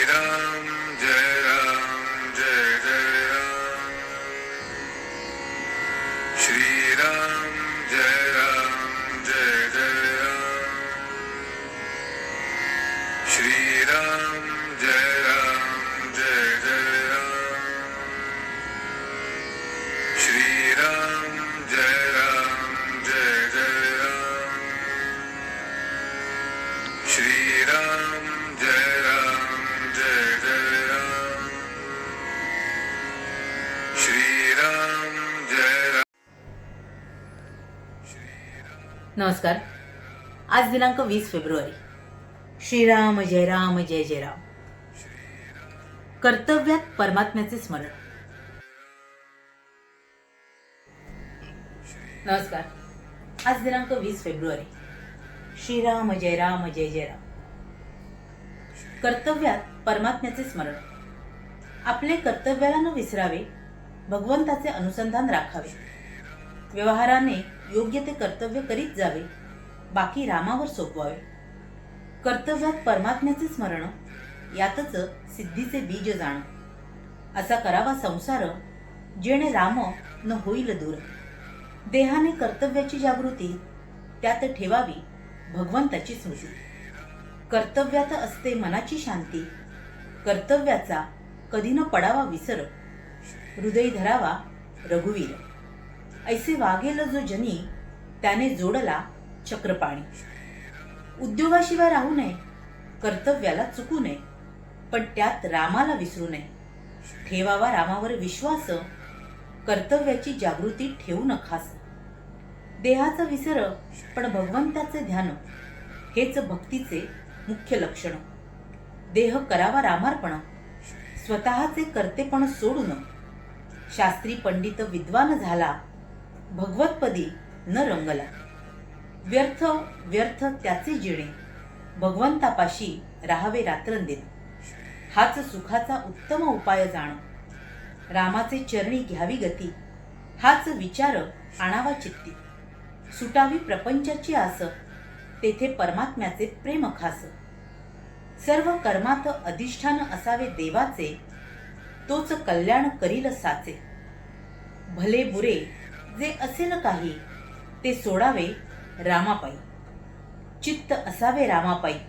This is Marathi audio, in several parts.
राम जय जय राम। श्री राम जय जय राम। श्री राम जय जय राम। श्री राम जय जय राम। श्री राम जय जय राम। श्री राम जय राम। नमस्कार. आज दिनांक 20 फेब्रुवारी. श्रीराम जय राम जय जय राम. कर्तव्यात परमात्म्याचे स्मरण. नमस्कार. आज दिनांक 20 फेब्रुवारी. श्रीराम जय राम जय जय राम. कर्तव्यात परमात्म्याचे स्मरण. आपले कर्तव्याला न विसरावे, भगवंताचे अनुसंधान राखावे, व्यवहाराने योग्य ते कर्तव्य करीत जावे, बाकी रामावर सोपवावे. कर्तव्यात परमात्म्याचे स्मरण, यातच सिद्धीचे बीज जाण. असा करावा संसार, जेणे राम न होईल दूर. देहाने कर्तव्याची जागृती, त्यात ठेवावी भगवंताची स्मृती. कर्तव्यात असते मनाची शांती, कर्तव्याचा कधी न पडावा विसर. हृदय धरावा रघुवीर, ऐसे वागेल जो जनी, त्याने जोडला चक्रपाणी. उद्योगाशिवाय राहू नये, कर्तव्याला चुकू नये, पण त्यात रामाला विसरू नये. ठेवावा रामावर विश्वास, कर्तव्याची जागृती ठेवू न खास. देहाचा विसर पण भगवंताचे ध्यान, हेच भक्तीचे मुख्य लक्षण. देह करावा रामार्पण, स्वतःचे कर्तेपण सोडून. शास्त्री पंडित विद्वान झाला, भगवतपदी न रंगला. व्यर्थ व्यर्थ त्याचे जिणे, भगवंतापाशी राहावे रात्रंदिन. हाच सुखाचा उत्तम उपाय जाण, रामाचे चरणी घ्यावी गती. हाच विचार आणावा चित्ती, सुटावी प्रपंचाची आस. तेथे परमात्म्याचे प्रेम खास. सर्व कर्मात अधिष्ठान असावे देवाचे, तोच कल्याण करील साचे. भले बुरे जे असेल काही, ते सोडावे रामापायी. चित्त असावे रामापायी,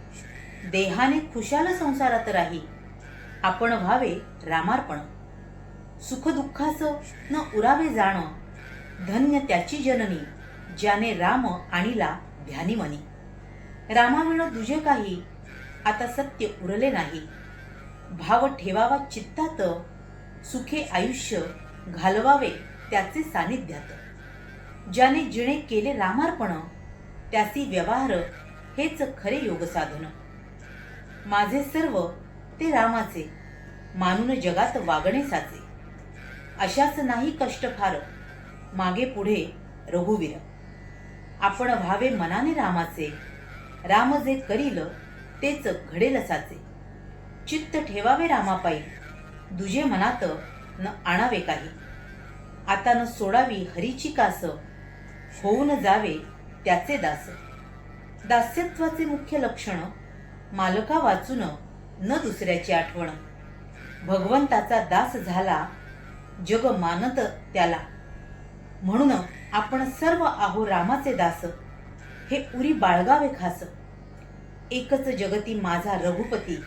देहाने खुशाल संसारात राही. आपण व्हावे रामार्पण, सुखदुःखास न उरावे जाण. धन्य त्याची जननी, ज्याने राम आणिला ध्यानी मनी. रामाविण दुजे काही, आता सत्य उरले नाही. भाव ठेवावा चित्तात, सुखे आयुष्य घालवावे त्याचे सानिध्यात. ज्याने जिणे केले रामार्पण, त्यासी व्यवहार हेच खरे योग साधन. माझे सर्व ते रामाचे, मानून जगात वागणे साचे. अशाच नाही कष्ट फार, मागे पुढे रघुवीर. आपण व्हावे मनाने रामाचे, राम जे करील तेच घडेल साचे. चित्त ठेवावे रामापायी, दुजे मनात न आणावे काही. आता न सोडावी हरीची कास, होऊन जावे त्याचे दास. दास्यत्वाचे मुख्य लक्षण, मालका वाचून न दुसऱ्याची आठवण. भगवंताचा दास झाला, जग मानत त्याला. म्हणून आपण सर्व आहो रामाचे दास, हे उरी बाळगावे खास. एकच जगती माझा रघुपती,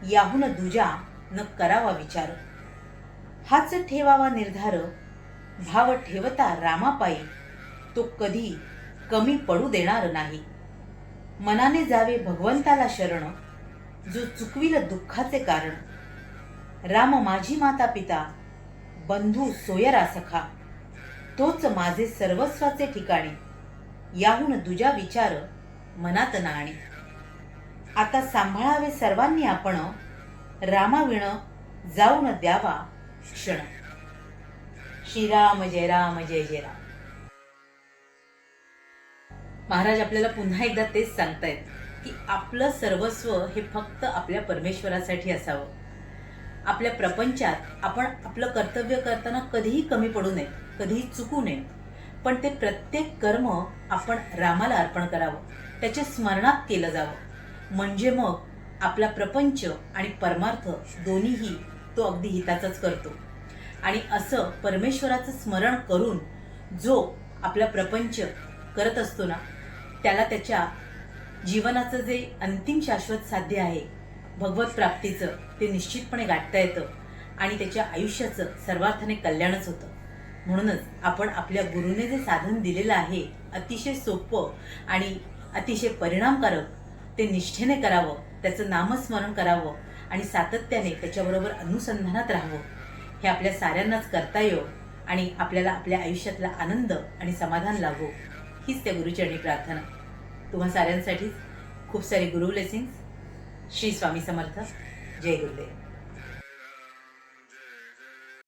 याहून दुजा न करावा विचार. हाच ठेवावा निर्धार, भाव ठेवता रामापायी. तो कधी कमी पडू देणार नाही. मनाने जावे भगवंताला शरण, जो चुकविल दुःखाचे कारण. राम माझी माता पिता, बंधू सोयरा सखा. तोच माझे सर्वस्वाचे ठिकाणी, याहून दुजा विचार मनात नाणी. आता सांभाळावे सर्वांनी आपण, रामाविण जाऊन द्यावा क्षण. श्रीराम जय राम जय जय राम. महाराज आपल्याला पुन्हा एकदा तेच सांगतायत की आपलं सर्वस्व हे फक्त आपल्या परमेश्वरासाठी असावं. आपल्या प्रपंचात आपण आपलं कर्तव्य करताना कधीही कमी पडू नये, कधीही चुकू नये. पण ते प्रत्येक कर्म आपण रामाला अर्पण करावं, त्याच्या स्मरणात केलं जावं. म्हणजे मग आपला प्रपंच आणि परमार्थ दोन्हीही तो अगदी हिताचाच करतो. आणि असं परमेश्वराचं स्मरण करून जो आपला प्रपंच करत असतो ना, त्याला त्याच्या जीवनाचं जे अंतिम शाश्वत साध्य आहे भगवत प्राप्तीचं, ते निश्चितपणे गाठता येतं आणि त्याच्या आयुष्याचं सर्वार्थाने कल्याणच होतं. म्हणूनच आपण आपल्या गुरुने जे साधन दिलेलं आहे अतिशय सोपं आणि अतिशय परिणामकारक, ते निष्ठेने करावं, त्याचं नामस्मरण करावं आणि सातत्याने त्याच्याबरोबर अनुसंधानात राहावं. हे आपल्या साऱ्यांनाच करता येवो आणि आपल्याला आपल्या आयुष्यातला आनंद आणि समाधान लाभो, हीच त्या गुरुचरणी प्रार्थना. तुम्हा साऱ्यांसाठीच खूप सारे गुरु ब्लेसिंग्स. श्री स्वामी समर्थ. जय गुरुदेव.